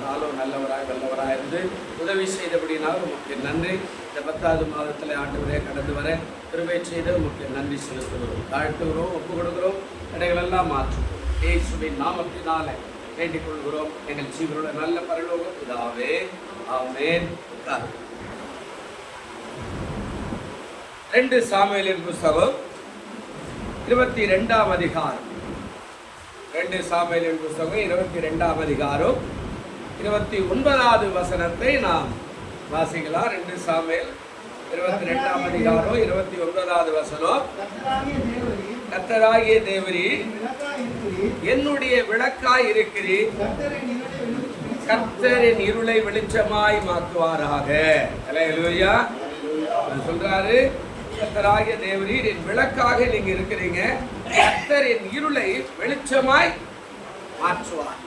நாளும் நல்லவராய் வல்லவராய் இருந்து உதவி செய்தபடினாலும் உமக்கு நன்றி. இந்த 10வது மாதத்தில் ஆண்டவரே கடந்து வர கிருபை செய்து உமக்கு நன்றி செலுத்துகிறோம், தாழ்த்துகிறோம், ஒப்பு கொடுக்கிறோம். தடைகளெல்லாம் மாற்றும் இயேசுவின் நாமத்தினால வேண்டிக் கொள்கிறோம் எங்கள் ஜீவனோட நல்ல பரலோக பிதாவே, ஆமென். 2 சாமுவேலின் புஸ்தகம் 22ஆம் அதிகாரம். 2 சாமுவேலின் புஸ்தகம் 22ஆம் அதிகாரம் 29வது வசனத்தை நாம் வாசிக்கலாம். 2 சாமுவேல் 22ஆம் அதிகாரம் 29வது வசனம். கர்த்தராகிய தேவரீர் என்னுடைய விளக்காய் இருக்கிறீர், கர்த்தரின் இருளை வெளிச்சமாய் மாற்றுவாராக. அல்லேலூயா. சொல்றாரு, கர்த்தராகிய தேவரீர் என் விளக்காக நீங்க இருக்கிறீங்க, கர்த்தர் என் இருளை வெளிச்சமாய் மாற்றுவார்.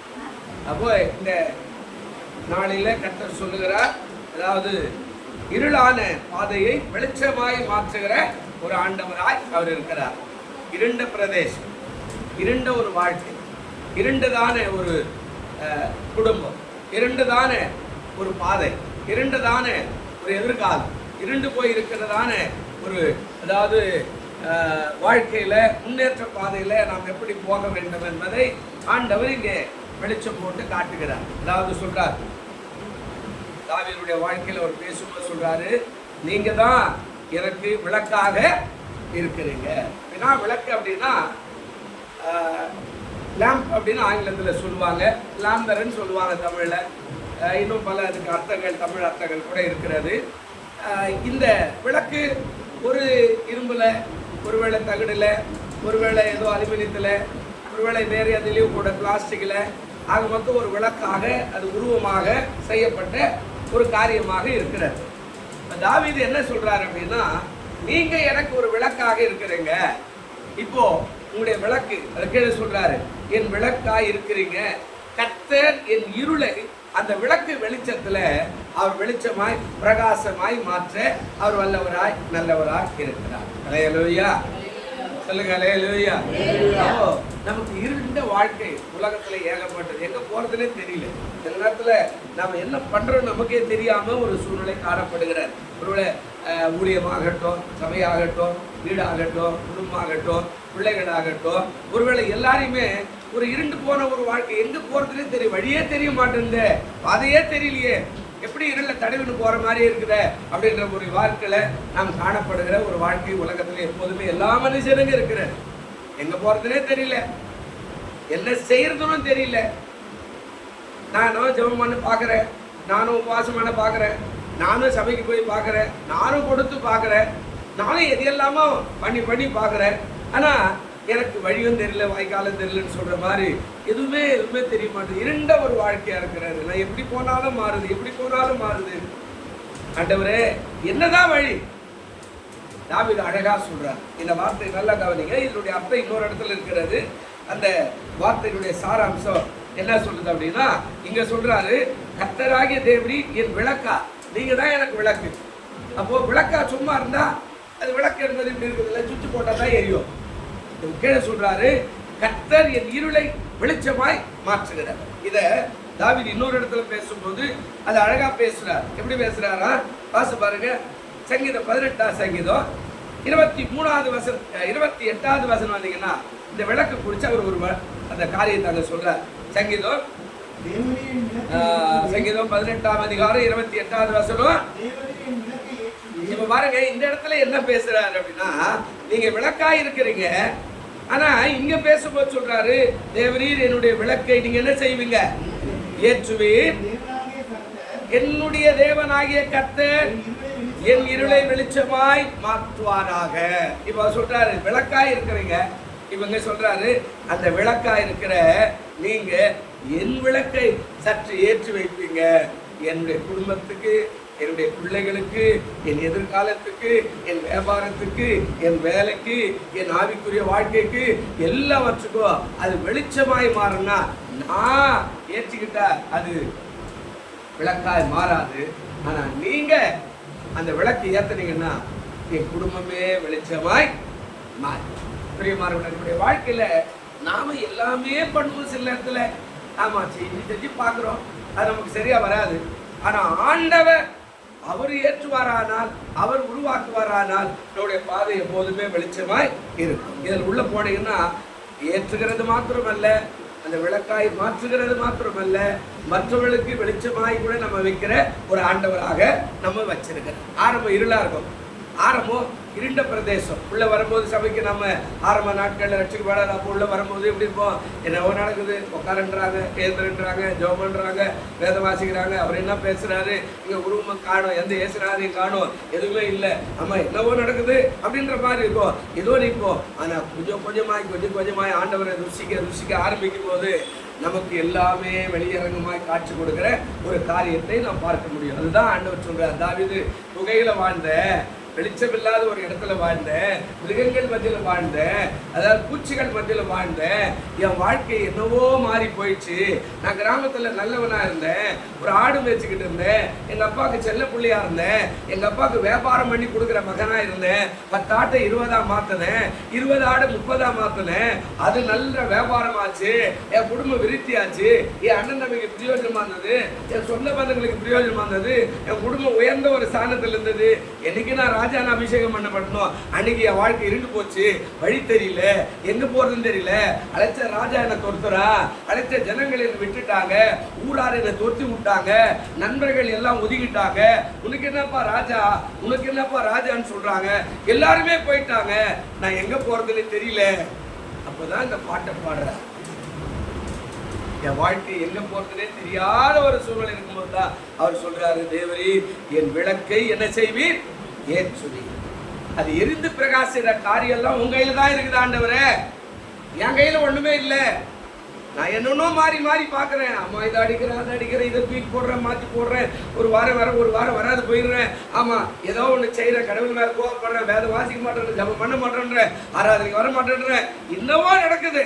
அப்போ இந்த நாளில கர்த்தர் சொல்லுகிறார், அதாவது இருளான பாதையை வெளிச்சமாய் மாற்றுகிற ஒரு ஆண்டவராய் அவர் இருக்கிறார். இருண்ட பிரதேசம், இருண்ட ஒரு வாழ்க்கை, இருண்டதான ஒரு குடும்பம், இருண்டதான ஒரு பாதை, இருண்டதான ஒரு எதிர்காலம், இருண்டு போய் இருக்கிறதான ஒரு, அதாவது வாழ்க்கையில முன்னேற்ற பாதையில நாம் எப்படி போக வேண்டும் என்பதை ஆண்டவர் இங்கே வெளிச்சம் போட்டு காட்டுகிறார். அதாவது சொல்றார், தாவீதுடைய வாழ்க்கையில ஒரு பேசும்போது சொல்றாரு, நீங்க தான் எனக்கு விளக்காக இருக்கிறீங்க. விளக்கு அப்படின்னா லேம்ப் அப்படின்னு ஆங்கிலத்தில் சொல்லுவாங்க, லாம்பர்ன்னு சொல்லுவாங்க தமிழ்ல. இன்னும் பல அதுக்கு அர்த்தங்கள், தமிழ் அர்த்தங்கள் கூட இருக்கிறது. இந்த விளக்கு ஒரு இரும்புல, ஒருவேளை தகடுல, ஒருவேளை ஏதோ அலுமினியத்தில், ஒருவேளை வேறு எதுலேயும் கூட பிளாஸ்டிக்கில், ஆக மொத்தம் ஒரு விளக்காக அது உருவமாக செய்யப்பட்ட ஒரு காரியமாக இருக்கிறது. தாவீது என்ன சொல்றாரு அப்படின்னா, நீங்க எனக்கு ஒரு விளக்காக இருக்கிறீங்க. இப்போ உங்களுடைய விளக்கு, அதுக்கு சொல்றாரு, என் விளக்காய் இருக்கிறீங்க, கர்த்தர் என் இருளை அந்த விளக்கு வெளிச்சத்துல அவர் வெளிச்சமாய் பிரகாசமாய் மாற்ற அவர் வல்லவராய் நல்லவராய் இருக்கிறார். அல்லேலூயா. சொல்லுங்க அல்லேலூயா. நமக்கு இருண்ட வாழ்க்கை உலகத்துல ஏகப்பட்டது, எங்க போறதுன்னே தெரியல. சில நேரத்துல நாம என்ன பண்றோம் நமக்கே தெரியாம ஒரு சூழ்நிலை காணப்படுகிறார். ஒருவேளை ஊழியமாகட்டும், சபையாகட்டும், வீடாகட்டும், குடும்பமாகட்டும், பிள்ளைகளாகட்டும், ஒருவேளை எல்லாரையுமே ஒரு இருண்டு போன ஒரு வாழ்க்கை, எங்க போறதுன்னே தெரியும், வழியே தெரிய மாட்டேங்குது, பாதையே தெரியலையே, எப்படி இருள தடவின்னு போற மாதிரி இருக்குத அப்படின்ற ஒரு வாழ்க்கையில நாம் காணப்படுகிற ஒரு வாழ்க்கை உலகத்துல எப்போதுமே எல்லா மனுஷனுங்க இருக்கிற. எங்க போறதுனே தெரியல, என்ன செய்யறதுன்னு தெரியல. நானும் ஜெபம் பண்ண பாக்குறேன், நானும் உபவாசம் பண்ண பாக்குறேன், நானும் சபைக்கு போய் பாக்குறேன், நானும் கொடுத்து பாக்குறேன், நானும் எதையெல்லாமோ பண்ணி பாக்குறேன். ஆனா எனக்கு வழியும் தெரியல, வாய்க்காலம் தெரியலன்னு சொல்ற மாதிரி எதுவுமே தெரிய மாட்டேது. இருண்ட ஒரு வாழ்க்கையா இருக்கிறாரு. நான் எப்படி போனாலும் மாறுது, எப்படி போனாலும் மாறுது. ஆண்டவரே என்னதான் வழி? தாவீது அழகா சொல்றார். இந்த வார்த்தை நல்லா கவனிங்க, இதனுடைய அர்த்தம் இன்னொரு இடத்துல இருக்கிறது. அந்த வார்த்தையினுடைய சாராம்சம் என்ன சொல்றது அப்படின்னா, இங்க சொல்றாரு, கர்த்தராகிய தேவரீர் என் விளக்கா, நீங்க தான் எனக்கு விளக்கு. அப்போ விளக்கா சும்மா இருந்தா அது விளக்கு என்பது இப்படி இருக்குது இல்லை, சுவிட்ச் போட்டா தான் எரியும். கீழே சொல்றாரு, கர்த்தர் என் இருளை வெளிச்சமாய் மாற்றுகிறார். இத தாவீது இன்னொரு இடத்துல பேசும்போது அது அழகா பேசுறார். எப்படி பேசுறாரா? வாசி பாருங்க. சங்கீதம் 18ஆம் சங்கீதம் 23வது வசனம் 28வது வசனம் வந்தீங்கன்னா இந்த விளக்கு குறிச்சு அவர் ஒரு அந்த காரியத்தை அங்க சொல்றார். சங்கீதம் 18ஆம் அதிகாரம் 28வது வசனம். இப்ப பாருங்க, இந்த இடத்துல என்ன பேசுறாரு அப்படின்னா, நீங்க விளக்காய் இருக்கிறீங்க, ஆனா இங்க பேசும்போது சொல்றாரு, தேவரீர் என்னுடைய விளக்கை நீங்க என்ன செய்வீங்க? ஏற்றுவீர். என்னுடைய தேவனாகிய கர்த்தர் என் இருளை வெளிச்சமாய் மாற்றுவாராக. இப்ப சொல்றாரு விளக்காய் இருக்கிறீங்க, இவங்க சொல்றாரு அந்த விளக்காய் இருக்கிற நீங்க என் விளக்கை சற்று ஏற்றி வைப்பீங்க. என்னுடைய குடும்பத்துக்கு, என்னுடைய பிள்ளைகளுக்கு, என் எதிர்காலத்துக்கு, என் வியாபாரத்துக்கு, என் வேலைக்கு, என் ஆவிக்குரிய வாழ்க்கைக்கு, எல்லாவற்றுக்கும் அது வெளிச்சமாய் மாறுனா நான் ஏற்றிக்கிட்டா அது விளக்காய் மாறாது. ஆனா நீங்க அந்த விளக்கு ஏத்துனீங்கன்னா என் குடும்பமே வெளிச்சமாய் மாறி. பிரியமானவர்களே, நம்முடைய வாழ்க்கையில நாம எல்லாமே பண்ணுவோம். சில நேரத்துல ஆமா செஞ்சு செஞ்சு பார்க்குறோம், அது நமக்கு சரியா வராது. ஆனா ஆண்டவர் அவர் ஏற்றுவாரானால், அவர் உருவாக்குவாரானால் நம்முடைய பாதை எப்போதுமே வெளிச்சமாய் இருக்கும். இதில் உள்ள போனீங்கன்னா ஏற்றுகிறது மாத்திரமல்ல, அந்த விளக்காய் மாற்றுகிறது மாத்திரமல்ல, மற்றவர்களுக்கு வெளிச்சமாய் கூட நம்ம வைக்கிற ஒரு ஆண்டவராக நம்ம வச்சிருக்கிறோம். ஆரம்பம் இருளா இருக்கும், ஆரம்பம் இருண்ட பிரதேசம். உள்ள வரும்போது சபைக்கு நம்ம ஆரம்ப நாட்களில் ரட்சிக்கப்படாத அப்போ உள்ள வரும்போது எப்படி இருப்போம், என்னவோ நடக்குது, உட்காரன்றாங்க, எழுந்துன்றாங்க, ஜெபம் பண்றாங்க, வேதம் வாசிக்கிறாங்க, அவர் என்ன பேசுறாரு, இங்க உருவம் காணும், எந்த ஏசுறாரையும் காணும், எதுவுமே இல்லை, ஆமா என்னவோ நடக்குது அப்படின்ற மாதிரி இருக்கும். ஏதோ நிற்போம். ஆனா கொஞ்சம் கொஞ்சமாய் ஆண்டவரை ருசிக்க ஆரம்பிக்கும் போது நமக்கு எல்லாமே வெளியரங்கமாய் காட்சி கொடுக்கிற ஒரு காரியத்தை நாம் பார்க்க முடியும். அதுதான் ஆண்டவர் சொல்றார், தாவீது புகையில வாழ்ந்த, வெளிச்சமில்லாத ஒரு இடத்துல வாழ்ந்தேன், மிருகங்கள் மத்தியில் வாழ்ந்தேன், அதாவது பூச்சிகள் மத்தியில் வாழ்ந்தேன், என் வாழ்க்கை என்னவோ மாறி போயிடுச்சு. நான் கிராமத்தில் நல்லவனா இருந்தேன், ஒரு ஆடு மேய்ச்சிக்கிட்டு இருந்தேன், எங்க அப்பாவுக்கு செல்ல பிள்ளையா இருந்தேன், எங்க அப்பாவுக்கு வியாபாரம் பண்ணி கொடுக்குற மகனா இருந்தேன். 10 ஆட்டை 20ஆ மாத்தினேன், 20 ஆடு 30ஆ மாத்தினேன், அது நல்ல வியாபாரம் ஆச்சு, என் குடும்பம் விருத்தியாச்சு, என் அண்ணன் தம்பிக்கு பிரயோஜனமா இருந்தது, என் சொந்த பந்தங்களுக்கு பிரயோஜனமா இருந்தது, என் குடும்பம் உயர்ந்த ஒரு ஸ்தானத்தில் இருந்தது. என்னைக்கு நான் ராஜான அபிஷேகம் பண்ணப்படணும், அன்னைக்கு என் வாழ்க்கை இருண்டு போச்சு, வழி தெரியல, எங்க போறதுன்னு தெரியல, அழைச்ச ராஜா என்ன தொடுத்துறா, அழைச்ச ஜனங்கள் என்ன விட்டுட்டாங்க, ஊரார் என்ன தொடுத்து விட்டாங்க, நண்பர்கள் எல்லாம் ஒதுக்கிட்டாங்க, உனக்கு என்னப்பா ராஜா, உனக்கு என்னப்பா ராஜான்னு சொல்றாங்க, எல்லாருமே போயிட்டாங்க, நான் எங்க போறதுன்னு தெரியல. அப்பதான் இந்த பாட்டை பாடுற, என் வாழ்க்கை எங்க போறதுனே தெரியாத ஒரு சூழ்நிலை இருக்கும்போது தான் அவர் சொல்றாரு, தேவரே என் விளக்கை என்ன செய்வீர் ஏற்றுவீர். அது எரிந்து பிரகாசிக்கிற காரியம் எல்லாம் உங்க கையில தான் இருக்குது ஆண்டவரே, என் கையில ஒண்ணுமே இல்லை. நான் என்னன்னோ மாறி பாக்குறேன், அம்மா இதை அடிக்கிறேன், அதை அடிக்கிறேன், இதை தூக்கி போடுறேன், மாத்தி போடுறேன், ஒரு வாரம் வராது போயிடுறேன், ஆமா ஏதோ ஒண்ணு செய்யறேன், கடவுள் மேல கோவப்படுறேன், வேதம் வாசிக்க மாட்டேன், ஜபம் பண்ண மாட்டேன்றேன், ஆராதனைக்கு வர மாட்டேன்றேன், இன்னவோ நடக்குது,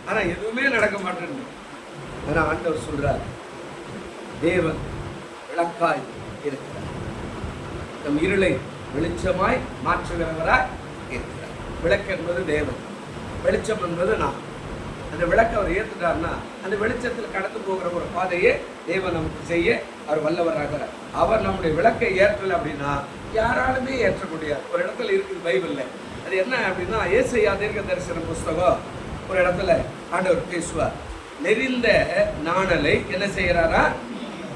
ஆனா எதுவுமே நடக்க மாட்டேன். ஆனா ஆண்டவர் சொல்றார், தேவன் விளக்காய் இருக்கிறார், நம் இருளை வெளிச்சமாய் மாற்றுகிறவராய் இருக்கிறார். விளக்கு என்பது தேவன், வெளிச்சம் என்பது நான். அந்த விளக்கை அவர் ஏற்றுட்டார்னா அந்த வெளிச்சத்தில் கடந்து போகிற ஒரு பாதையை தேவன் நமக்கு செய்ய அவர் வல்லவராகிறார். அவர் நம்முடைய விளக்கை ஏற்றல அப்படின்னா யாராலுமே ஏற்ற முடியாது. ஒரு இடத்துல இருக்குது பைபிள்ல, அது என்ன அப்படின்னா, ஏசாயா தீர்க்க தரிசன புஸ்தகம் ஒரு இடத்துல ஆண்டவர் பேசுவார், நெறிந்த நாணலை என்ன செய்யறாரா,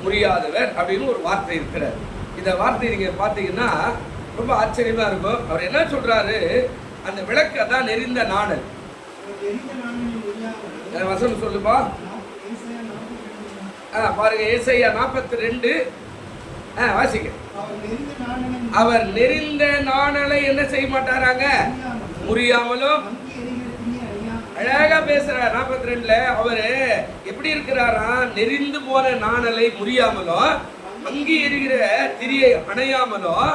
முறியாதவர் அப்படின்னு ஒரு வார்த்தை இருக்கிறார். இந்த வார்த்தையை நீங்க பாத்தீங்கன்னா ரொம்ப ஆச்சரியமா இருக்கும். அவர் என்ன சொல்றாரு, அந்த விளக்கு தான் நெறிந்த நாணல். வசனம் சொல்லுப்பா, பாருங்க, ஏசாயா 42 வாசிக்க. அவர் நெறிந்த நாணலை என்ன செய்ய மாட்டாராங்க, முறியாமலும். அழகா பேசுறார் 42ல. அவரு எப்படி இருக்கிறாரா, நெறிந்து போன நாணலை முறியாமலும், அங்கி எரிகிற திரியை அணையாமலும்,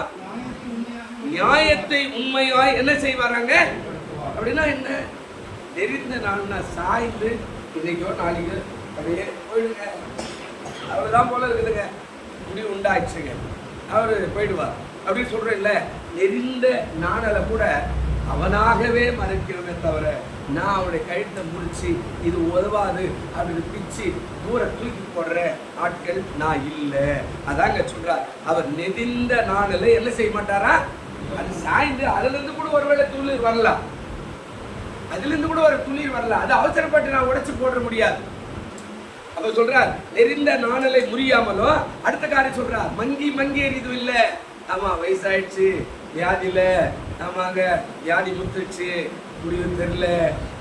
நியாயத்தை உண்மையாய் என்ன செய்வாராங்க அப்படின்னா என்ன, நெறிந்த நாள்னா சாய்ந்து இன்னைக்கோ நாளைக்கு அப்படியே போயிடுங்க, அவர்தான் போல இருக்குதுங்க, முடிவு உண்டாச்சுங்க, அவரு போயிடுவார் அப்படின்னு சொல்றேன்ல. நெறிந்த நாணலை கூட அவனாகவே மறைக்கிறோமே தவிர நான் அவனுடைய கழுத்தை முடிச்சு இது உதவாது அப்படின்னு பிச்சு தூர தூக்கி போடுற ஆட்கள் நான் இல்லை. அதாங்க சொல்றார், அவர் நெறிந்த நாணலை என்ன செய்ய மாட்டாரா, அது சாய்ந்து அதுல இருந்து கூட ஒருவேளை துளிர் வரலாம், அதுல இருந்து கூட ஒரு துளிர் வரலாம், அது அவசரப்பட்டு நான் உடைச்சு போட முடியாது. அப்ப சொல்றார், நெறிந்த நாணலை முறியாமலும். அடுத்த காரியம் சொல்றார், மங்கி எரிது இல்லை. ஆமா வயசாயிடுச்சு, வியாதியில, ஆமாங்க வியாதி முத்துச்சு, முடிவு தெரியல,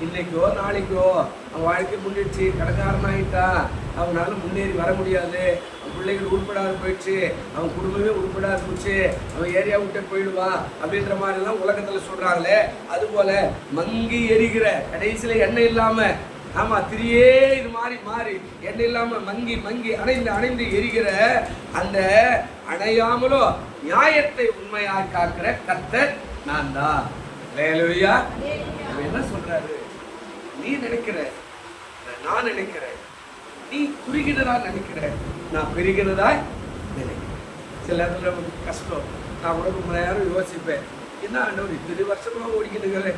இன்னைக்கோ நாளைக்கோ அவன் வாழ்க்கை முன்னிடுச்சு, கடைக்காரன் ஆகிட்டான், அவனால முன்னேறி வர முடியாது, அவன் பிள்ளைகள் உருப்படாது போயிடுச்சு, அவன் குடும்பமே உருப்படாது போச்சு, அவன் ஏரியா விட்டே போயிடுவான் அப்படின்ற மாதிரிலாம் உலகத்துல சொல்றாங்களே. அது போல மங்கி எரிகிற, கடைசியில எண்ணெய் இல்லாம, ஆமா திரியே இது மாறி எண்ணெய் இல்லாம மங்கி அணைந்து எரிகிற அந்த அணையாமலோ நியாயத்தை உண்மையாக காக்கிற கர்த்தர் நான் தான். ஹல்லேலூயா. என்ன சொல்றாரு, நீ நினைக்கிற, நான் நினைக்கிறேன், நீ குறுகினதா நினைக்கிற, நான் பெருகினதா நினைக்கிறேன். சில நேரத்தில் நமக்கு கஷ்டம், நான் கூட ரொம்ப நேரம் யோசிப்பேன், என்ன ஆண்டவர் இத்தனை வருஷமா ஓடிக்கிட்டுங்களே,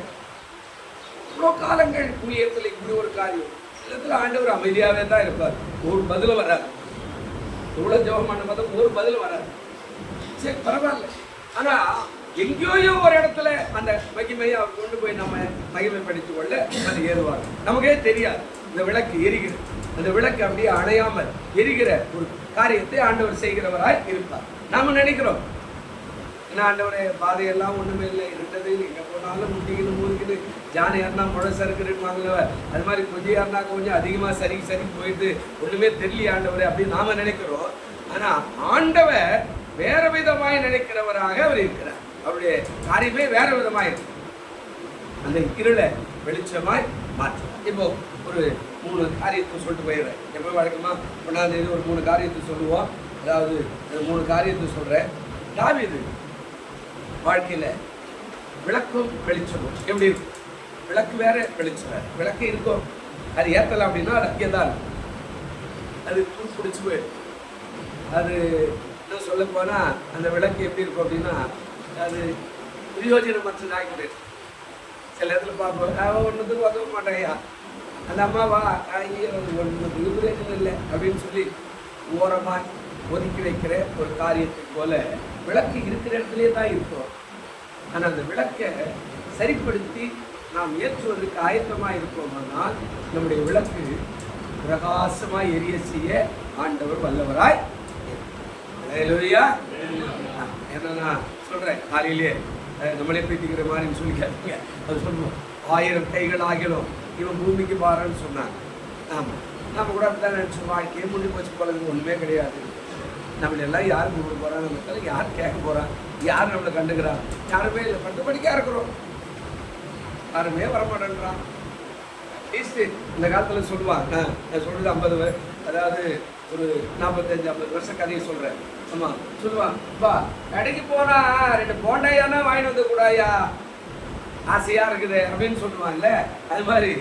இவ்வளோ காலங்கள் ஊழியத்தில் இப்படி ஒரு காரியம், இடத்துல ஆண்டவர் அமைதியாவே தான் இருப்பார், ஒரு பதிலும் வராது. எவ்வளவு ஜெபம் பண்ண பார்த்தா ஒரு பதிலும் வராது. சரி பரவாயில்ல. ஆனா எங்கேயோ ஒரு இடத்துல அந்த மகிமையை அவர் கொண்டு போய் நம்ம மகிமைப்படுத்தி கொள்ள அது ஏறுவார். நமக்கே தெரியாது இந்த விளக்கு எரிகிறது, அந்த விளக்கு அப்படியே அணையாமல் எரிகிற ஒரு காரியத்தை ஆண்டவர் செய்கிறவராய் இருப்பார். நாம நினைக்கிறோம் ஏன்னா ஆண்டவரே பாதையெல்லாம் ஒண்ணுமே இல்லை, இருந்தது எங்க போனாலும் முட்டிக்கிட்டு மூடிக்கிட்டு ஜானியாருனா முழை சறுக்குவாங்கள, அது மாதிரி கொஞ்சியாருனா கொஞ்சம் அதிகமா சரி போயிட்டு ஒண்ணுமே தெரியல ஆண்டவரே அப்படின்னு நாம நினைக்கிறோம். ஆனா ஆண்டவர் வேற விதமாய் நினைக்கிறவராக அவர் இருக்கிறார். அவருடைய காரியமே வேற விதமாய் இருக்கு. அந்த இருளை வெளிச்சமாய் மாற்று. இப்போ ஒரு 3 காரியத்தை சொல்லிட்டு போயிடுறேன். எப்போ வழக்கமா 1ஆம் தேதி ஒரு 3 காரியத்தை சொல்லுவோம். அதாவது 3 காரியத்தை சொல்றேன். தாவீது வாழ்க்கையில விளக்கும் வெளிச்சமும் எப்படி இருக்கும்? விளக்கு வேற வெளிச்சம் வேற. விளக்கு இருக்கும், அது ஏற்றலாம் அப்படின்னா அது அங்கே தான் அது பிடிச்சி போயிடும். அது இன்னும் சொல்ல போனா அந்த விளக்கு எப்படி இருக்கும் அப்படின்னா அது பிரயோஜனமற்றதாக கூட இருக்கும். சில இடத்துல பார்ப்போம், ஒன்றுத்துக்கு உதவ மாட்டேயா அந்த அம்மாவா ஒன்றுத்துக்கு பிரயோஜனம் இல்லை அப்படின்னு சொல்லி ஓரமாக ஒதுக்கி வைக்கிற ஒரு காரியத்தை போல விளக்கு இருக்கிற இடத்துலே தான் இருக்கும். ஆனால் அந்த விளக்கை சரிப்படுத்தி நாம் ஏற்றுவதற்கு ஆயத்தமாக இருப்போம்னால் நம்முடைய விளக்கு பிரகாசமாய் எரிய செய்ய ஆண்டவர் வல்லவராய். என்ன நான் சொல்றேன், காலையிலே நம்மளே பேட்டிக்கிற மாதிரின்னு சொல்லி கேட்பீங்க. அது சொல்லுவோம், 1000 கைகள் ஆகிலும் இவன் பூமிக்கு பாருன்னு சொன்னாங்க. ஆமாம், நம்ம கூட அப்படிதான் நினச்சோம். வாழ்க்கையே முடி போச்சு போலது ஒன்றுமே கிடையாது. நம்மளெல்லாம் யார் கூப்பிட போகிறான், நம்மளுக்கு யார் கேட்க போகிறான், யார் நம்மளை கண்டுக்கிறான்? யாருமே இல்லை. படிக்கா இருக்கிறோம், யாருமே வரமாட்டேன்றான். அட்லீஸ்ட் இந்த காலத்தில் சொல்லுவாங்க, நான் சொல்கிறது 50 அதாவது ஒரு 45-50 வருஷம் கதையை சொல்கிறேன். ஆமாம் சொல்லுவான், பா கடைக்கு போனா 2 போண்டாயானா வாங்கிட்டு வந்து கூடாயா, ஆசையாக இருக்குது அப்படின்னு சொல்லுவாங்கல்ல. அது மாதிரி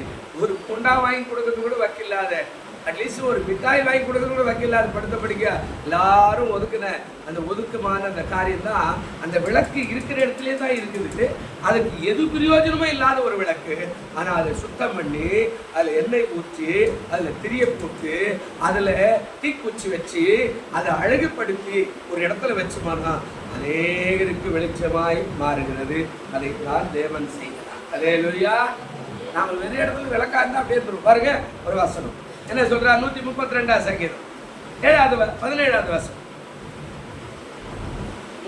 ஒரு பொண்டா வாங்கி கொடுக்கறது கூட வக்கில்லாத, அட்லீஸ்ட் ஒரு மிட்டாய் வாங்கி கொடுக்கறது கூட வக்கில்லாத படுத்த படிக்க எல்லாரும் ஒதுக்குன அந்த ஒதுக்குமான அந்த காரியம் தான் அந்த விளக்கு இருக்கிற இடத்துலே தான் இருக்குது. அதுக்கு எது பிரயோஜனமும் இல்லாத ஒரு விளக்கு. ஆனால் அதை சுத்தம் பண்ணி அதில் எண்ணெய் ஊற்றி அதில் திரிய போட்டு அதில் தீக்குச்சி வச்சு அதை அழகுப்படுத்தி ஒரு இடத்துல வச்சுமானா அநேகருக்கு வெளிச்சமாய் மாறுகிறது. அதை தான் தேவன் செய்கிறார். அல்லேலூயா. நாம வெறும் இடத்துல விளக்கா இருந்தா அப்படியே தரும். பாருங்க ஒரு வசனம் என்ன சொல்றார், 132ஆம் சங்கீதம் 17ஆவது வசனம்.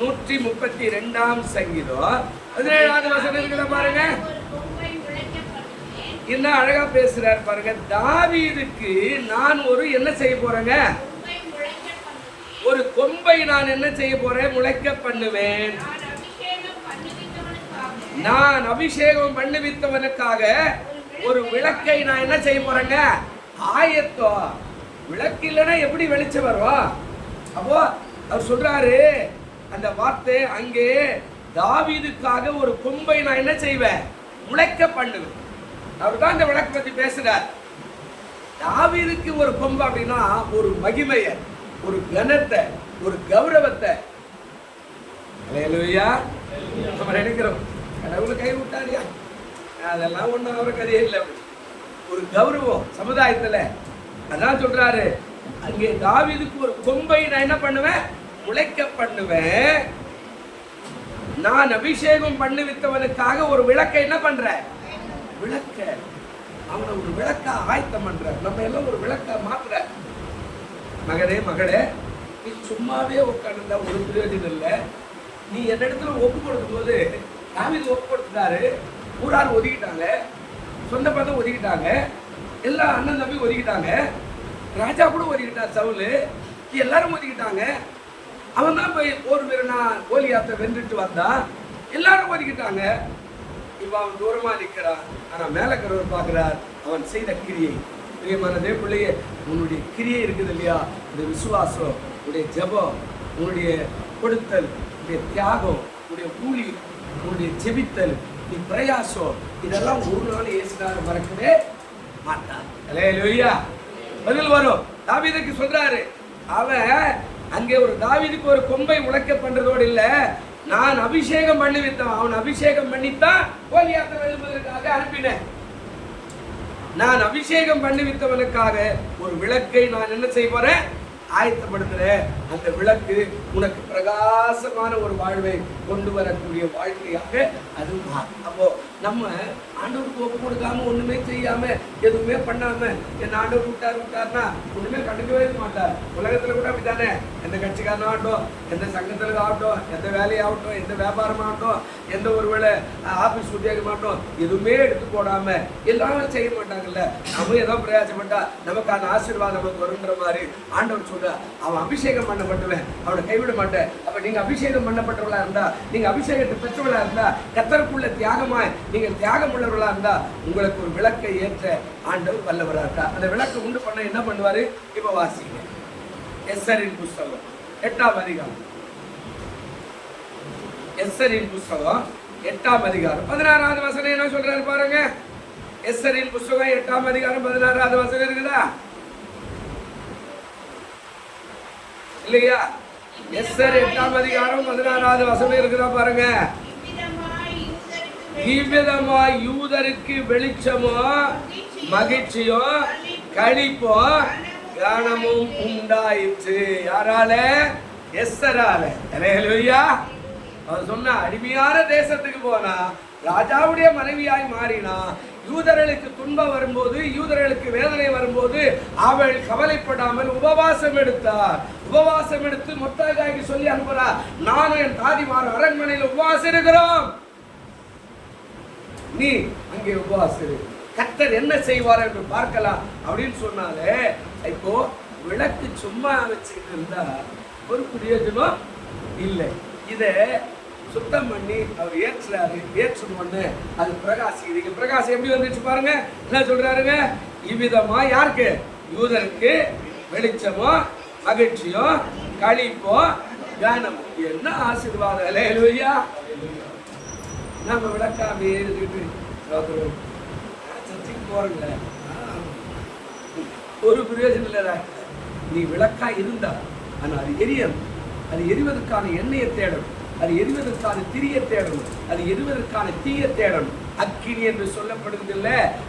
132ஆம் சங்கீதம் 17ஆவது வசனம் இருக்குதா பாருங்க. என்ன அழகா பேசுறாரு பாருங்க. தாவீதுக்கு நான் ஒரு என்ன செய்ய போறேங்க, ஒரு கொம்பை நான் என்ன செய்ய போறேன், முளைக்க பண்ணுவேன். நான் அபிஷேகம் பண்ணுவித்தவனுக்காக ஒரு விளக்கை நான் என்ன செய்ய போறேங்க, ஆயத்தம். விளக்கு இல்லைன்னா எப்படி வெளிச்சம் வரும்? அப்போ அவர் சொல்றாரு அந்த வார்த்தை, அங்கே தாவீதுக்காக ஒரு கொம்பை நான் என்ன செய்வேன், முளைக்க பண்ணுவேன். அவர் தான் இந்த விளக்கு பத்தி பேசுறார். தாவீதுக்கு ஒரு கொம்பு அப்படின்னா ஒரு மகிமையை, ஒரு கனத்தை, ஒரு கௌரவத்தை. அல்லேலூயா. நம்ம நினைக்கிறோம் கடவுளை கை விட்டாரியா, அதெல்லாம் ஒன்றும் அவருக்கு கதையே இல்லை. ஒரு கௌரவம் சமுதாயத்தில். அதான் சொல்றாரு, அங்கே தாவீதுக்கு ஒரு கொம்பை நான் என்ன பண்ணுவேன், முளைக்க பண்ணுவேன். நான் அபிஷேகம் பண்ணுவித்தவனுக்காக ஒரு விளக்கை என்ன பண்றேன், விளக்க அவனை ஒரு விளக்கா ஆயத்தம் பண்ற. நம்ம எல்லாம் ஒரு விளக்கா மாத்துற. மகனே மகளே, நீ சும்மாவே உட்காந்துருந்தா ஒரு பிரயோஜனம் இல்லை. நீ என் இடத்துல ஒப்பு கொடுக்கும் போது தாவீது ஒப்பு கொடுத்துட்டாரு. ஊரார் ஒதுக்கிட்டாங்க, சொந்த பந்தம் ஒதுக்கிட்டாங்க, எல்லா அண்ணன் தம்பி ஒதுக்கிட்டாங்க, ராஜா கூட ஒதுக்கிட்டார், சவுலு எல்லாரும் ஒதுக்கிட்டாங்க. அவன் தான் போய் போர் வீரனா கோலியாத்தை வென்றுட்டு வந்தான். எல்லாரும் ஒதுக்கிட்டாங்க. இப்போ அவன் தூரமா நிற்கிறான். ஆனால் மேலே இருக்கிறவர் பார்க்கிறார் அவன் செய்த கிரியை. பிரியமான தேவ பிள்ளையே, உன்னுடைய கிரியை இருக்குது இல்லையா, உன்னுடைய விசுவாசம், உன்னுடைய ஜெபம், உன்னுடைய கொடுத்தல், உன்னுடைய தியாகம், உன்னுடைய கூலி, உன்னுடைய ஜெபித்தல், நீ பிரயாசம், இதெல்லாம் ஒரு நாள் இயேசுநாதர் மறக்கவே மாட்டார். அல்லேலூயா. பதில் வரும். தாவீதுக்கு சொல்றாரு, அவன் அங்கே ஒரு தாவீதுக்கு ஒரு கொம்பை முளைக்க பண்றதோடு இல்ல, நான் அபிஷேகம் பண்ணி வைத்தவன். அவன் அபிஷேகம் பண்ணித்தான் கோலியாத்தை வெல்வதற்காக அனுப்பினேன். நான் அபிஷேகம் பண்ணிவித்தவனுக்காக ஒரு விளக்கை நான் என்ன செய்ய போறேன், ஆயத்தப்படுத்துறேன். அந்த விளக்கு உனக்கு பிரகாசமான ஒரு வாழ்வை கொண்டு வரக்கூடிய வாழ்க்கையாக அது மாறும். அப்போ நம்ம ஆண்டவருக்கு ஒப்பு கொடுக்காம ஒண்ணுமே செய்யாம எதுவுமே பண்ணாம என் ஆண்டவர் விட்டார்னா ஒண்ணுமே கண்டுக்கவே மாட்டார். உலகத்துல கூட அப்படித்தானே, எந்த கட்சிக்காரனாகட்டும், எந்த சங்கத்துல ஆகட்டும், எந்த வேலையாகட்டும், எந்த வியாபாரமாகட்டும், எந்த ஒருவேளை ஆபீஸ் உத்தியோகமாகட்டும், எதுவுமே எடுத்து போடாம எல்லாமே செய்ய மாட்டாங்கல்ல. நம்ம ஏதோ பிரயாசப்பட்டா நமக்கான ஆசீர்வாதம் நமக்கு வருன்ற மாதிரி ஆண்டவர் சொல்ற, அவன் அபிஷேகம் பண்ணப்பட்டவன், அவனை கைவிட மாட்டேன். அப்ப நீங்க அபிஷேகம் பண்ணப்பட்டவளா இருந்தா, நீங்க அபிஷேகத்தை பெற்றவளா இருந்தா, கர்த்தருக்குள்ள தியாகமாய் நீங்கள் தியாகம் உள்ளவர்களா இருந்தா உங்களுக்கு ஒரு விளக்கை ஏற்ற ஆண்டவர் வல்லவரா இருக்கா. அந்த விளக்கு உண்டு பண்ண என்ன பண்ணுவாரு? இப்ப வாசிங்க எஸ்தரின் புஸ்தகம் 8ஆம் அதிகாரம். எஸ்தரின் புஸ்தகம் 8ஆம் அதிகாரம் 16வது வசனம் என்ன சொல்றாரு பாருங்க. எஸ்தரின் புஸ்தகம் 8ஆம் அதிகாரம் 16வது வசனம் இருக்குதா இல்லையா? எஸ்தர் 8ஆம் அதிகாரம் 16வது வசனம் இருக்குதா பாருங்க. இவ்விதமாய் யூதருக்கு வெளிச்சமோ மகிழ்ச்சியோ களிப்போ கனமும் உண்டாயிற்று. யாரால? எஸ்தரால. ஹல்லேலூயா. அவர் சொன்னா, அடிமையான தேசத்துக்கு போனா, ராஜாவுடைய மனைவியாய் மாறினா, யூதர்களுக்கு துன்பம் வரும்போது, யூதர்களுக்கு வேதனை வரும்போது அவள் கவலைப்படாமல் உபவாசம் எடுத்தார். உபவாசம் எடுத்து மொர்தெகாய்க்கு சொல்லி அனுப்புறா, நானும் என் தாதிமார் அரண்மனையில் உபவாசம் இருக்கிறோம், நீ அங்கே உபவாசம். கர்த்தர் என்ன செய்வார் என்று பார்க்கலாம் அப்படின்னு சொன்னாலே. இப்போ விளக்கு சும்மா வச்சுக்கிட்டு இருந்தா ஒரு பிரயோஜனம் இல்லை. இதை சுத்தம் பண்ணி அவர் ஏற்றுறாரு. ஏற்றணும்னு அது பிரகாசிக்குது. பிரகாசம் எப்படி வந்துச்சு பாருங்க. என்ன சொல்றாருங்க? இவ்விதமா யாருக்கு? யூதருக்கு வெளிச்சமோ மகிழ்ச்சியோ களிப்போ கானம். என்ன ஆசீர்வாதம். ஹல்லேலூயா. நம்ம விளக்காமே இருந்துட்டு சர்ச்சைக்கு போறல ஒரு பிரயோஜனம் இல்லை. நீ விளக்கா இருந்தா, ஆனா அது எரியணும். அது எரிவதற்கான எண்ணெயை தேடணும், அது எரிவதற்கான திரிய தேடணும், அது எரிவதற்கான தீய தேடணும். அக்கினி என்று சொல்லப்படுவதில்ல,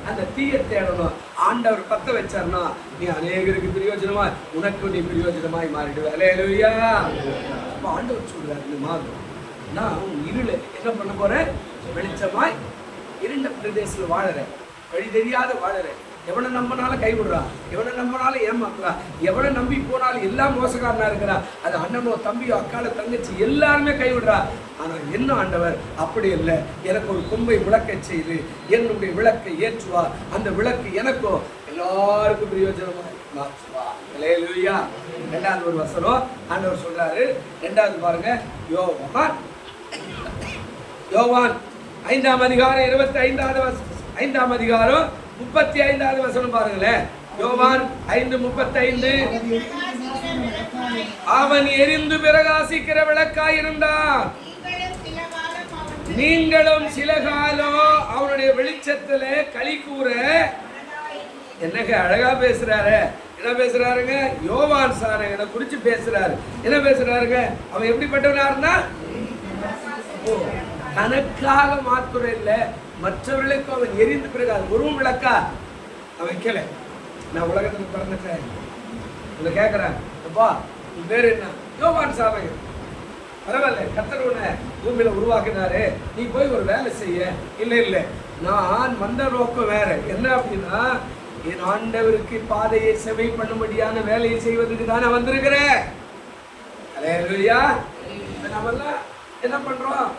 அந்த தீய தேடணும். ஆண்டவர் பத்த வச்சார்னா நீ அநேகருக்கு பிரயோஜனமாய், உனக்கு நீ பிரயோஜனமாய் மாறிடுவ. ஹல்லேலூயா. அப்ப ஆண்டவர் சொல்றாரு, நீ மாறும். நான் இருள என்ன பண்ண போறேன்? வெளிச்சமாய் இருண்ட பிரதேசத்தில் வாழறேன், வழி தெரியாத வாழறேன். எவனை நம்பினாலும் கைவிடுறான், எவனை நம்பினாலும் ஏமாத்துறான், எவனை நம்பி போனாலும் எல்லாம் மோசக்காரனா இருக்கிறான். அது அண்ணனோ தம்பியோ அக்கால தங்கச்சி எல்லாருமே கைவிடுறா. ஆனால் என்ன ஆண்டவர் அப்படி இல்லை. எனக்கு ஒரு கொம்பை விளக்க செய்து என்னுடைய விளக்கை ஏற்றுவா. அந்த விளக்கு எனக்கோ எல்லாருக்கும் பிரயோஜனமா மாற்றுவா. ஹல்லேலூயா. 2வது ஒரு வசனம் ஆண்டவர் சொல்றாரு. 2வது பாருங்க. யோவான் 5ஆம் அதிகாரம் 5ஆம் அதிகாரம் 35வது வசனம் பாருங்களேன். யோவான் 5:35. அவன் எரிந்து பிரகாசிக்கிற விளக்காய் இருந்தான், நீங்களும் சில காலம் அவனுடைய வெளிச்சத்துல களி கூற. என்னங்க அழகா பேசுறாரு. என்ன பேசுறாருங்க? யோவான் சார் என்ன குறிச்சு பேசுறாரு. என்ன பேசுறாருங்க? அவன் எப்படிப்பட்டவனா? தனக்காக மாத்திரம் இல்லை, மற்றவர்களுக்கு அவன் எரிந்து பிறகு அது ஒரு விளக்கா அவன் வைக்கல. நான் உலகத்துக்கு பிறந்துட்டேன், உங்களை கேட்கிறேன், அப்பா உன் பேர் என்ன? யோவான் சார். பரவாயில்ல, கர்த்தர் உன்னை பூமியில உருவாக்கினாரு, நீ போய் ஒரு வேலை செய்ய. இல்லை இல்லை, நான் வந்த நோக்கம் வேற. என்ன அப்படின்னா, என் ஆண்டவருக்கு பாதையை செவை பண்ணும்படியான வேலையை செய்வதற்கு தானே வந்திருக்கிறேன். ஹல்லேலூயா. நம்மெல்லாம் என்ன பண்றோம்?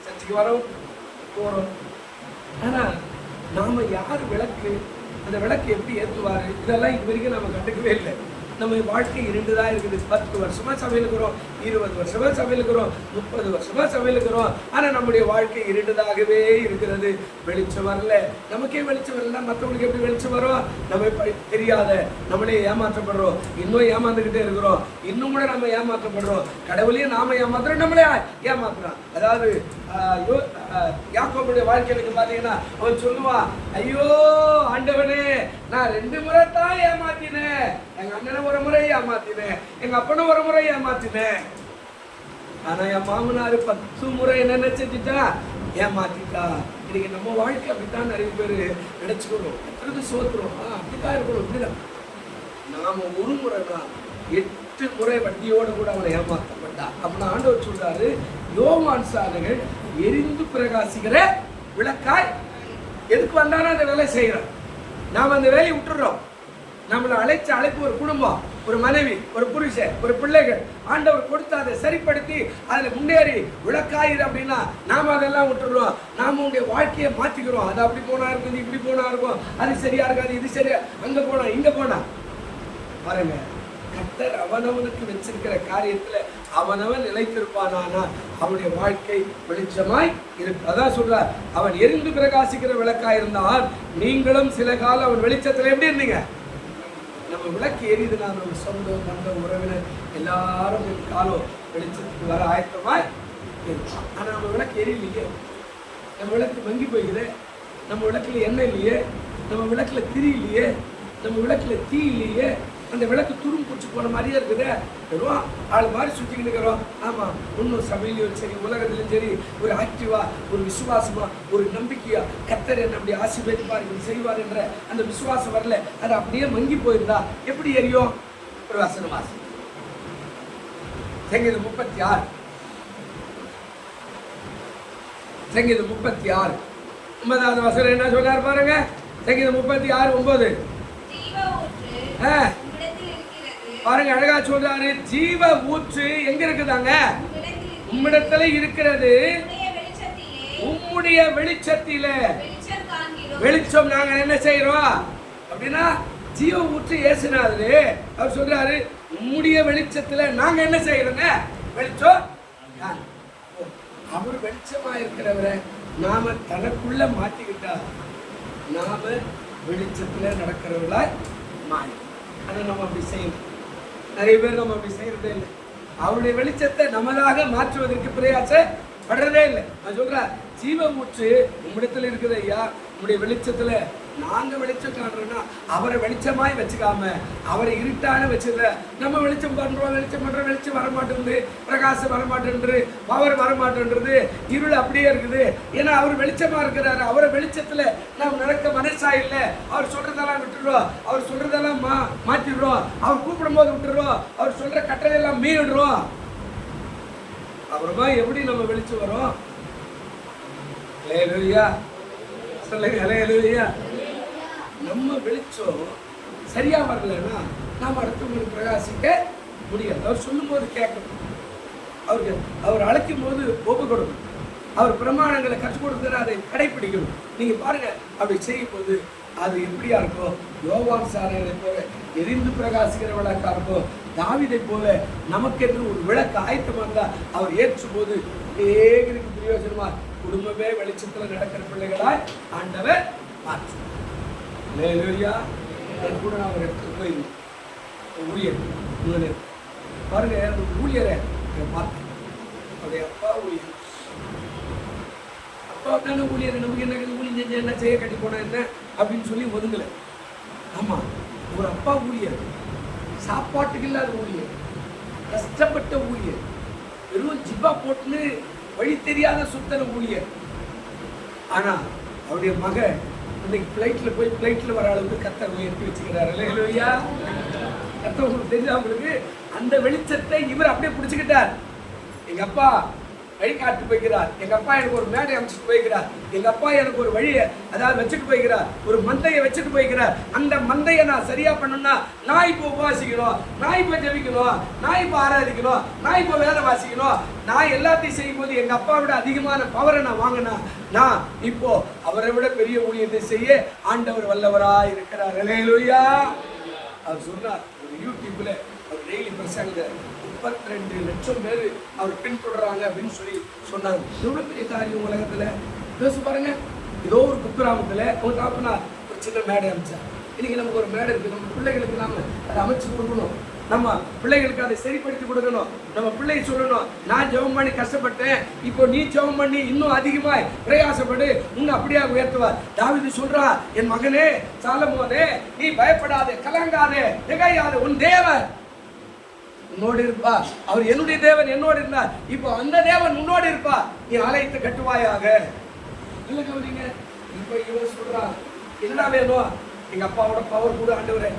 சர்ச்சைக்கு வரோம், போறோம். ஆனா நாம யார் விளக்கு, அந்த விளக்கு எப்படி ஏற்றுவாரு, இதெல்லாம் இது வரைக்கும் நம்ம கண்டுக்கவே இல்லை. நம்ம வாழ்க்கை இருண்டுதான் இருக்குது. 10 வருஷமா சபையில் இருக்கிறோம், 20 வருஷமா சபையில் இருக்கிறோம், 30 வருஷமா சபையில் இருக்கிறோம். ஆனா நம்முடைய வாழ்க்கை இருண்டதாகவே இருக்கிறது. வெளிச்சம் வரல. நமக்கே வெளிச்சம் வரல, மற்றவங்களுக்கு எப்படி வெளிச்சம் வரும்? நம்ம தெரியாத நம்மளே ஏமாற்றப்படுறோம், இன்னும் ஏமாந்துக்கிட்டே இருக்கிறோம், இன்னும் கூட நம்ம ஏமாற்றப்படுறோம். கடவுளையும் நாம ஏமாத்துறோம், நம்மளே ஏமாத்துறோம். அதாவது யாக்கோபுடைய வாழ்க்கையில பாத்தீங்கன்னா அவன் சொல்லுவான், ஐயோ ஆண்டவனே, நான் 2 முறை தான் ஏமாத்தினேன். எங்க அண்ணனை ஒரு முறை ஏமாத்தினேன், எங்க அப்பனை ஒரு முறை ஏமாத்தினேன். ஆனா என் மாமனாரு 10 முறை என்ன செஞ்சுட்டா, ஏமாத்திட்டா. இன்னைக்கு நம்ம வாழ்க்கை அப்படித்தான் நிறைய பேர் நினைச்சுக்கணும். எத்தனை சோத்துறோம், அப்படித்தான் இருக்கணும், இப்படிதான். நாம ஒரு முறைதான் 8 முறை வட்டியோடு கூட அவனை ஏமாற்றப்பட்டான். அப்படின்னா ஆண்டவர் சொல்றாரு, யோவான் சாலைகள் எரிந்து பிரகாசிக்கிற விளக்காய் எதுக்கு வந்தாலும் அந்த வேலை செய்யறோம். நாம் அந்த வேலையை விட்டுறோம். நம்மளை அழைப்பு ஒரு குடும்பம், ஒரு மனைவி, ஒரு புருஷன், ஒரு பிள்ளைகள், ஆண்டவர் கொடுத்து அதை சரிப்படுத்தி அதில் முன்னேறி விளக்காயிரு அப்படின்னா நாம் அதெல்லாம் விட்டுறோம். நாம் உங்களுடைய வாழ்க்கையை மாற்றிக்கிறோம். அது அப்படி போனா இருக்குது, இப்படி போனா இருக்கும், அது சரியா இருக்காது, இது சரியா, அங்கே போனா இங்கே போனா. பாருங்க, கர்த்தர் அவனவனுக்கு வச்சிருக்கிற காரியத்துல அவனவன் நிலைத்திருப்பானா அவனுடைய வாழ்க்கை வெளிச்சமாய் இருக்கு. அதான் சொல்றார், அவன் எரிந்து பிரகாசிக்கிற விளக்காய் இருந்தால் நீங்களும் சில காலம் அவன் வெளிச்சத்துல எப்படி இருந்தீங்க. நம்ம விளக்கு எரியுதுன்னா நம்ம சொந்தம், பந்தம், உறவினர் எல்லாரும் காலம் வெளிச்சத்துக்கு வர ஆயத்தமாய் இருக்கும். ஆனா நம்ம விளக்கு எரியலையே, நம்ம விளக்கு மங்கி போய்க்குது, நம்ம விளக்குல எண்ணெய் இல்லையே, நம்ம விளக்குல திரி இல்லையே, நம்ம விளக்குல தீ இல்லையே, அந்த விளக்கு துரும் பிடிச்சி போன மாதிரியே இருக்குது. வெறும் ஆள் மாதிரி சுற்றிக்கிட்டு இருக்கிறோம். ஆமாம், இன்னும் சபையிலையும் சரி, உலகத்திலும் சரி, ஒரு ஆக்டிவா, ஒரு விசுவாசமா, ஒரு நம்பிக்கையா, கர்த்தர் என்ன அப்படி ஆசீர்வதிப்பார், இப்படி செய்வார் என்ற அந்த விசுவாசம் வரல. அது அப்படியே மங்கி போயிருந்தா எப்படி எரியும்? ஒரு வசனம் வாசி, சங்கீதம் 36, சங்கீதம் 36 9வது வசனம் என்ன சொல்றாரு பாருங்க. சங்கீதம் 36:9 பாருங்க, அழகா சொல்றாரு. ஜீவ ஊற்று எங்க இருக்குதாங்க? உம்மிடத்துல இருக்கிறது, உம்முடைய வெளிச்சத்திலே வெளிச்சம் நாங்க என்ன செய்யறோம் அப்படின்னா, ஜீவ ஊற்று இயேசுநாதரு அவர் சொல்றாரு, உம்முடைய வெளிச்சத்துல நாங்க என்ன செய்யறோங்க? வெளிச்சம். அவர் வெளிச்சமா இருக்கிறவரை நாம தனக்குள்ள மாத்திக்கிட்டா நாம வெளிச்சத்துல நடக்கிறவர்களாய் மாறி. ஆனா நம்ம அப்படி செய்யணும். நிறைய பேர் நம்ம அப்படி செய்யறதே இல்லை. அவருடைய வெளிச்சத்தை நமதாக மாற்றுவதற்கு பிரயாசப்படுறதே இல்லை. நான் சொல்றேன், ஜீவ ஊற்று உம்மிடத்துல இருக்குது ஐயா. உங்களுடைய வெளிச்சத்துல நாங்க வெளிச்சம் காண்றோம்னா அவரை வெளிச்சமாய் வச்சுக்காம அவரை இருட்டான வச்சுல நம்ம வெளிச்சம் பண்றோம், வெளிச்சம் வரமாட்டேங்குது, பிரகாசம் வரமாட்டேன்றது, பவர் வரமாட்டேன்றது, இருள் அப்படியே இருக்குது. ஏன்னா அவர் வெளிச்சமா இருக்கிறாரு. அவரை வெளிச்சத்துல நாம் நடக்க மனசா இல்லை. அவர் சொல்றதெல்லாம் விட்டுடுறோம், அவர் சொல்றதெல்லாம் மாற்றிடுறோம், அவர் கூப்பிடும் போது விட்டுடுறோம், அவர் சொல்ற கட்டளையெல்லாம் மீறிடுறோம். அப்புறமா எப்படி நம்ம வெளிச்சம் வரும்? ஹல்லேலூயா சொல்லுங்க, ஹல்லேலூயா. நம்ம வெளிச்சம் சரியா வரலன்னா நாம் அடுத்தவங்களுக்கு பிரகாசிக்க முடியாது. அவர் சொல்லும் போது கேட்கணும், அவர் அழைக்கும் போது ஒப்பு கொடுக்கணும், அவர் பிரமாணங்களை கற்றுக் கொடுக்கிற அதை கடைபிடிக்கணும். நீங்க பாருங்க, அப்படி செய்யும் போது அது எப்படியா இருக்கும்? யோவான் சாரையை போல எரிந்து பிரகாசிக்கிற விளக்கா இருக்கும். தாவீதை போல நமக்கென்று ஒரு விளக்கு ஆயத்தமா இருந்தா அவர் ஏற்றும் போது ஏகருக்கு பிரயோஜனமா குடும்பமே வெளிச்சத்துல நடக்கிற பிள்ளைகளாய் ஆண்டவர் மாற்றும். கூட நான் ஒரு இடத்துக்கு போயிருந்தேன். ஊழியர் பாருங்க, அந்த ஊழியரை பார்த்தேன். அவருடைய அப்பா ஊழியர், அப்பா தானே ஊழியர், நமக்கு என்ன ஊழியம் செஞ்சு என்ன செய்ய கட்டி போனா என்ன அப்படின்னு சொல்லி ஒதுங்கல. ஆமா, ஒரு அப்பா ஊழியர், சாப்பாட்டுக்கு இல்லாத ஊழியர், கஷ்டப்பட்ட ஊழியர், வெறும் ஜிப்பா போட்டுன்னு வழி தெரியாத சுத்தன ஊழியர். ஆனா அவருடைய மகன் இன்னைக்கு பிளைட்ல போய் பிளைட்ல வர அளவுக்கு கர்த்தர் உயர்த்தி வச்சுக்கிறாரு. ஹல்லேலூயா. கர்த்தர் உங்களுக்கு தெரிஞ்சா உங்களுக்கு அந்த வெளிச்சத்தை இவர் அப்படியே பிடிச்சுக்கிட்டார். எங்க அப்பா வழி காட்டு போய்கிறார், எங்க அப்பா எனக்கு ஒரு மேடை அமைச்சிட்டு போய்கிறார், எங்க அப்பா எனக்கு ஒரு வழியை அதாவது வச்சுட்டு போய்கிறார், ஒரு மந்தையை வச்சுட்டு போய்கிறார். அந்த மந்தையை நான் சரியா பண்ணணும்னா நான் இப்போ உபவாசிக்கணும், நான் இப்போ ஜெபிக்கணும், நான் இப்போ ஆராதிக்கணும், நான் இப்போ வேலை வாசிக்கணும். நான் எல்லாத்தையும் செய்யும் போது எங்க அப்பா விட அதிகமான பவரை நான் வாங்கினா நான் இப்போ அவரை விட பெரிய ஊழியத்தை செய்ய ஆண்டவர் வல்லவரா இருக்கிறார். ஹல்லேலூயா. அவர் சொன்னார், ஒரு யூடியூப்ல அவர் டெய்லி பிரசங்க 32 லட்சம் பேர் அவர் பின்தொடர்றாங்க அப்படின்னு சொல்லி சொன்னாங்க. எவ்வளவு பெரிய காரியம் உலகத்துல யோசிச்சு பாருங்க. ஏதோ ஒரு குக்கிராமத்துல அவங்க தாப்புனா ஒரு சின்ன மேடை அமைச்சார். இன்னைக்கு நமக்கு ஒரு மேடை இருக்கு, நம்ம பிள்ளைகளுக்கு நாம அதை அமைச்சு கொடுக்கணும், நம்ம பிள்ளைகளுக்கு அதை சரிப்படுத்தி கொடுக்கணும். நம்ம பிள்ளையை சொல்லணும், நான் ஜெபம் பண்ணி கஷ்டப்பட்டேன், இப்போ நீ ஜெபம் பண்ணி இன்னும் அதிகமாய் பிரயாசப்படு, உன்னை அப்படியே உயர்த்துவார். தாவீது சொல்றா, என் மகனே சாலமோனே, நீ பயப்படாதே, கலங்காதே, திகையாதே, உன் தேவன் உன்னோடு இருப்பா. அவர் என்னுடைய தேவன் என்னோடு இருந்தார். இப்போ அந்த தேவன் உன்னோடு இருப்பா. நீ ஆலயத்தை கட்டுவாயாக. இல்ல கவனிங்க, இப்போ இவன் சொல்றான், என்னடா வேணும்? எங்க அப்பாவோட பவர் கூட ஆண்டவரே,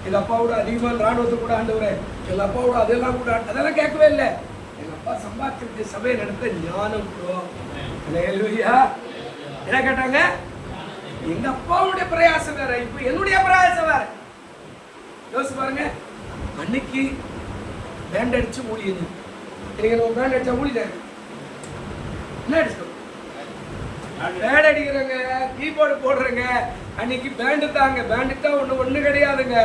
எங்க அப்பாவோட அதிகமான ராணுவத்தை கூட ஆண்டவரே, எங்க அப்பாவோட அதெல்லாம் கூட, அதெல்லாம் கேட்கவே இல்லை. எங்க அப்பா சம்பாதிச்சிருக்க சபையை நடத்த ஞானம் கூட. என்ன கேட்டாங்க? எங்க அப்பாவுடைய பிரயாசம் வேற, இப்ப என்னுடைய பிரயாசம் வேற. யோசிச்சு பாருங்க. அன்னைக்கு பேண்ட் அடிச்சு ஊழியது, இன்னைக்கு நம்ம பேண்ட் அடிச்சா ஊழியர் என்ன அடிச்சோம்? Pant அடிக்கிறோங்க, keyboard போடுறேங்க. அன்னைக்கு பேண்டு தாங்க, பேண்டு தான் ஒண்ணு கிடையாதுங்க,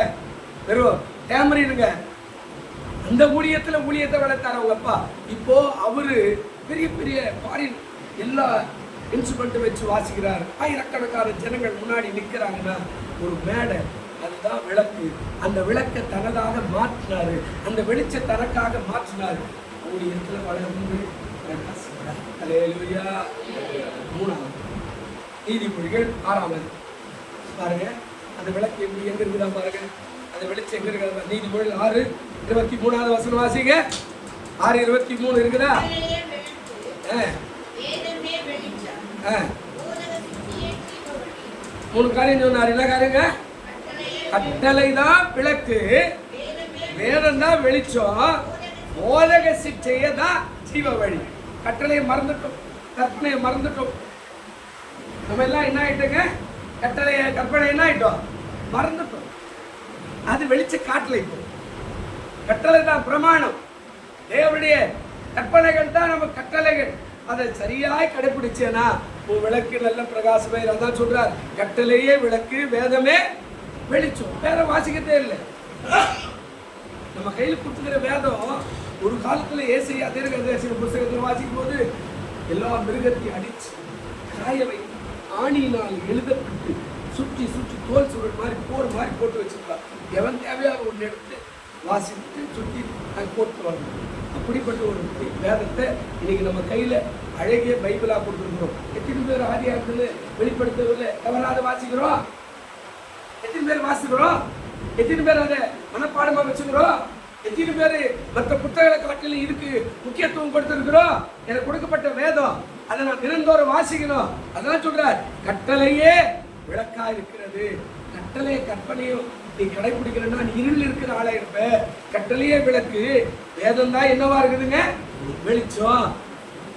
வெறும் டேமரினுங்க. அந்த ஊழியத்தை வளர்த்தாரு அவங்க அப்பா. இப்போ அவரு பெரிய பெரிய ஃபாரின் எல்லா இன்ஸ்ட்ருமெண்ட் வச்சு வாசிக்கிறார். ஆயிரக்கணக்கான ஜனங்கள் முன்னாடி நிற்கிறாங்கன்னா ஒரு மேடை, அதுதான் விளக்கு. அந்த விளக்கை தனதாக மாற்றினாரு, அந்த வெளிச்ச தனக்காக மாற்றினாரு. ஊழியத்துல வளர்ந்து அல்லேலூயா. 3ஆவது நீதிமொழிகள் 6ஆவது பாருங்க. அந்த விளக்கு எப்படி எங்க இருக்குதா பாருங்க, அந்த வெளிச்சம் எங்க இருக்கிறதா? நீதிமொழிகள் 6:23 வசனம் வாசிங்க. 6:23 இருக்குதா? 3 காரியம் சொன்னார். என்ன காரியங்க? கட்டளை தான் விளக்கு, வேதம் தான் வெளிச்சம், போதக சிக்ஷையை தான் ஜீவ வழி. கட்டளையை மறந்துட்டோம், கற்பனையை மறந்துட்டோம். நம்ம எல்லாம் என்ன ஆயிட்டோங்க? கட்டளைய கற்பனை என்ன ஆயிட்டோம்? மறந்துட்டோம். அது வெளிச்ச காட்டலை. இப்போ கட்டளை தான் பிரமாணம், தேவனுடைய கற்பனைகள் தான் நம்ம கட்டளைகள். அதை சரியாய் கடைபிடிச்சேனா உன் விளக்கு நல்ல பிரகாசமே. அதான் சொல்றார், கட்டளையே விளக்கு, வேதமே வெளிச்சம். வேதம் வாசிக்கத்தே இல்லை. நம்ம கையில் கொடுத்துக்கிற வேதம் ஒரு காலத்துல ஏசையா தீர்க்கதரிசன புத்தகத்தில் வாசிக்கும் போது எல்லா மிருகத்தையும் அடிச்சு காய வைத்து ஆணியினால் எழுதப்பட்டு சுற்றி சுற்றி தோல் சுருள் மாதிரி போர் மாதிரி போட்டு வச்சிருக்கா. எவன் தேவையாக ஒன்று எடுத்து வாசித்து சுற்றி போட்டு வரணும். அப்படிப்பட்ட ஒரு வேதத்தை இன்னைக்கு நம்ம கையில அழகிய பைபிளா கொடுத்துருக்கிறோம். எத்தனை பேர் ஆதியாகத்துல வெளிப்படுத்தவில்லை தவறாத வாசிக்கிறோம்? எத்தனை பேர் வாசிக்கிறோம்? எத்தனை பேர் அதை மனப்பாடமா வச்சுக்கிறோம்? எத்தனை பேர் மற்ற புத்தகங்களை காட்டிலும் இதுக்கு முக்கியத்துவம் கொடுத்திருக்கிறோம்? எனக்கு கொடுக்கப்பட்ட வேதம் அதை நான் தினந்தோறும் வாசிக்கணும். அதான் சொல்றார், கட்டளையே விளக்கா இருக்கிறது. கட்டளையை கற்பனையும் நீ கடைபிடிக்கிறன்னா நீ இருள் இருக்கிற ஆளா இருப்ப. கட்டளையே விளக்கு, வேதம் தான் என்னவா இருக்குதுங்க? வெளிச்சம்.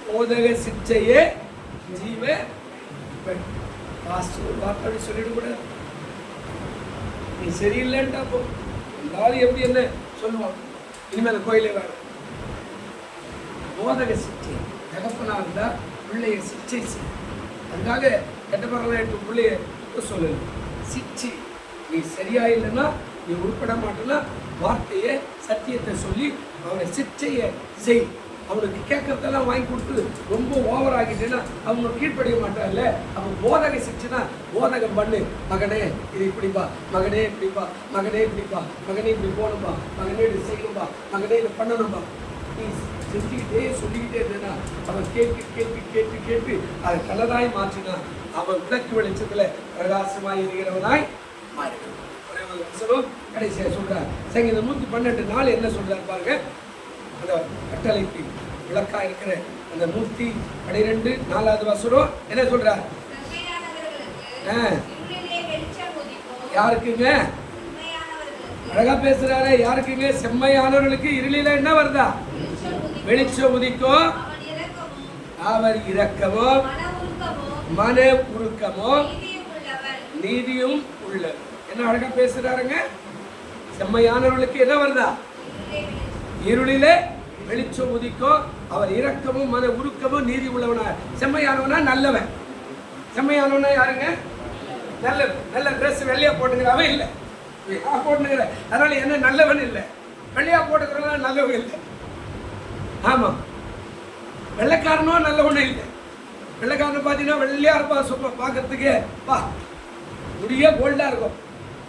போதக சிக்ஷையே ஜீவ வார்த்தை சொல்லிட்டு கூட நீ சரியில்லைன்ட்டா போ. இருந்தாலும் எப்படி என்ன சொல்லுவான்? இனிமேல் கோயிலே வேணும். போதக சிக்ஷை, தகப்பனா இருந்தா பிள்ளைய சிக்ஷை செய்யும். அதுக்காக கெட்ட பரவாயில்ல எடுத்து பிள்ளைய சொல்லு. சிக்ஷை நீ சரியா இல்லைன்னா, நீ உட்பட மாட்டேன்னா வார்த்தையை சத்தியத்தை சொல்லி அவனை சிக்ஷையை செய். அவனுக்கு கேட்கறதெல்லாம் வாங்கி கொடுத்து ரொம்ப ஓவர் ஆகிட்டேன்னா அவங்க கீழ்ப்படிய மாட்டான்ல. அவன் போதக சிக்ஷைனா போதகம் பண்ணு. மகனே இது இப்படிப்பா, மகனே இப்படிப்பா, மகனே இப்படிப்பா, மகனே இப்படி போகணும்பா, மகனே இது செய்யணும்பா, மகனே இதை பண்ணணும்பா. நீ செஞ்சுக்கிட்டே சொல்லிக்கிட்டே இருந்தேன்னா அவன் கேட்டு கேட்டு கேட்டு கேட்டு அதை கலராய் மாற்றினா அவன் விளக்கு வெளிச்சத்துல பிரகாசமாய் இருக்கிறவனாய் மாறினான். கடைசியா சொல்றார் சங்கீதம் 112 என்ன சொல்றாரு பாருங்க. அந்த கட்டளைக்கு விளக்கா இருக்கிற அந்த 112 வசனம் என்ன சொல்றார்? யாருக்குங்க? அழகா பேசுறாரு. யாருக்குங்க? செம்மையானவர்களுக்கு இருளில என்ன வருதா? வெளிச்சம் உதிக்கும். அவர் இரக்கமும் மன உருக்கமும் நீதியும் உள்ள. என்ன அழகா பேசுறாருங்க? செம்மையானவர்களுக்கு என்ன வருதா? இருளிலே வெளிச்சம் உதிக்கும். அவர் இரக்கமும் மன உருக்கமும் நீதி உள்ளவனா. செம்மையானவனா நல்லவன். செம்மையானவனா யாருங்க? நல்லவன். நல்ல ட்ரெஸ் வெள்ளையா போட்டுக்கிறவன் இல்லை, போட்டுக்கிற. அதனால என்ன நல்லவன் இல்லை. வெள்ளையா போட்டுக்கிறவன் நல்லவன் இல்லை. ஆமா, வெள்ளைக்காரனும் நல்லவனும் இல்லை. வெள்ளைக்காரன் பார்த்தீங்கன்னா வெள்ளையா இருப்பா, சும்மா பார்க்கறதுக்கே பா முடிய கோல்டா இருக்கும்.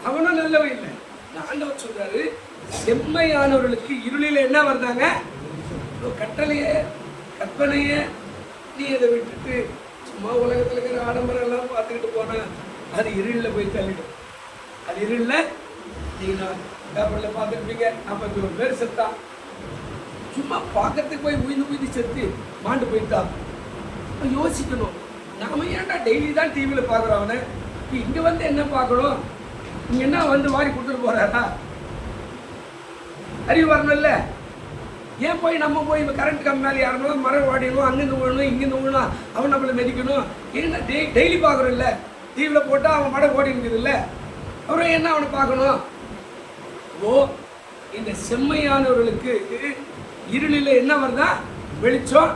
அவனும் நல்லவன் இல்லை. ஆண்டவர் சொல்றாரு, செம்மையானவர்களுக்கு இருளில் என்ன வருதாங்க? கட்டளைய கற்பனைய நீ இதை விட்டுட்டு சும்மா உலகத்தில் இருக்கிற ஆடம்பரம் எல்லாம் பார்த்துக்கிட்டு போனா அது இருளில் போய் தள்ளிடும். அது இருளில் நீங்க பேப்பரில் பார்த்துருப்பீங்க, 51 பேர் செத்தான். சும்மா பார்க்கறதுக்கு போய் உயிந்து செத்து மாண்டு போயிட்டா. யோசிக்கணும், நாம ஏன்டா டெய்லி தான் டிவியில் பார்க்குறோம் அவனை, இங்கே வந்து என்ன பார்க்கணும், இங்கே என்ன வந்து வாரி கொடுத்துட்டு போறாரா? அறிவு வரணும்ல. ஏன் போய் நம்ம போய் இப்போ கரண்ட் கம் மேலே யாரணும், மரம் ஓடிடணும், அங்கேருந்து விழணும், இங்கேருந்து விழணும், அவன் நம்மளை மெதிக்கணும். ஏன்னா டெய்லி பார்க்குறோம் இல்லை, டிவியில் போட்டால் அவன் மடம் ஓடி இருக்குது இல்லை, அப்புறம் என்ன அவனை பார்க்கணும்? ஓ, இந்த செம்மையானவர்களுக்கு இருளில் என்ன வருதா? வெளிச்சம்.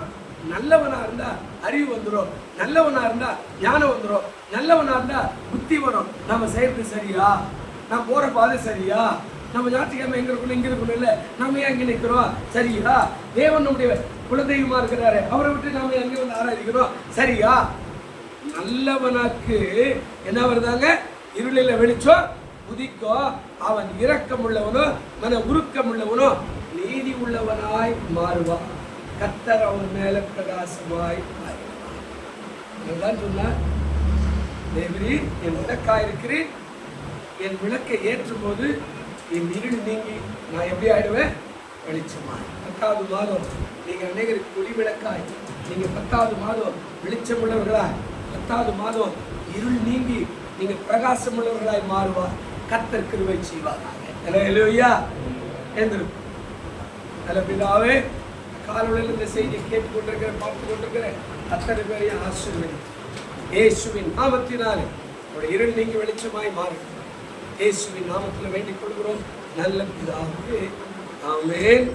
நல்லவனா இருந்தா அறிவு வந்துடும், நல்லவனா இருந்தா ஞானம் வந்துடும், நல்லவனா இருந்தா புத்தி வரும். நம்ம செய்யறது சரியா, நான் போற பாதை சரியா, நம்ம ஞாயிற்றுக்கிழமை எங்க இருக்கணும், இங்க இருக்கணும் இல்லை, நம்ம ஏன் இங்க நிற்கிறோம் சரியா, தேவன் நம்முடைய குலதெய்வமா இருக்கிறாரு, அவரை விட்டு நாம எங்க வந்து ஆராதிக்கிறோம் சரியா. நல்லவனுக்கு என்ன வருதாங்க? இருளில் வெளிச்சம் உதிக்கும். அவன் இரக்கம் உள்ளவனோ மன உருக்கம் உள்ளவனோ நீதி உள்ளவனாய் மாறுவான். கர்த்தர் அவன் மேல பிரகாசமாய் சொன்னார், தேவரீ என் விளக்காயிருக்கிறேன், என் விளக்கை ஏற்றும் போது என் இருள் நீங்கி நான் எப்படி ஆயிடுவேன்? வெளிச்சமாய். 10வது மாதம் நீங்க அநேகருக்கு ஒளி விளக்காய், நீங்க 10வது மாதம் வெளிச்சம் உள்ளவர்களாய், 10வது மாதம் இருள் நீங்கி நீங்க பிரகாசம் உள்ளவர்களாய் மாறுவார். கர்த்தர் கிருபை செய்வாராக. அல்லேலூயா. எழுந்திருக்கும் நல்ல பிதாவே, காலையில் இந்த செய்தியை கேட்டுக்கொண்டிருக்கிற பார்த்து கொண்டிருக்கிற அத்தனை பேரையும் ஆசீர்வதி. இயேசுவின் நாமத்தினாலே உடைய இருள் நீங்கி வெளிச்சமாய் மாறும். இயேசுவின் நாமத்தில் வேண்டிக் கொள்கிறோம் நல்ல பிதாவே. ஆமென்.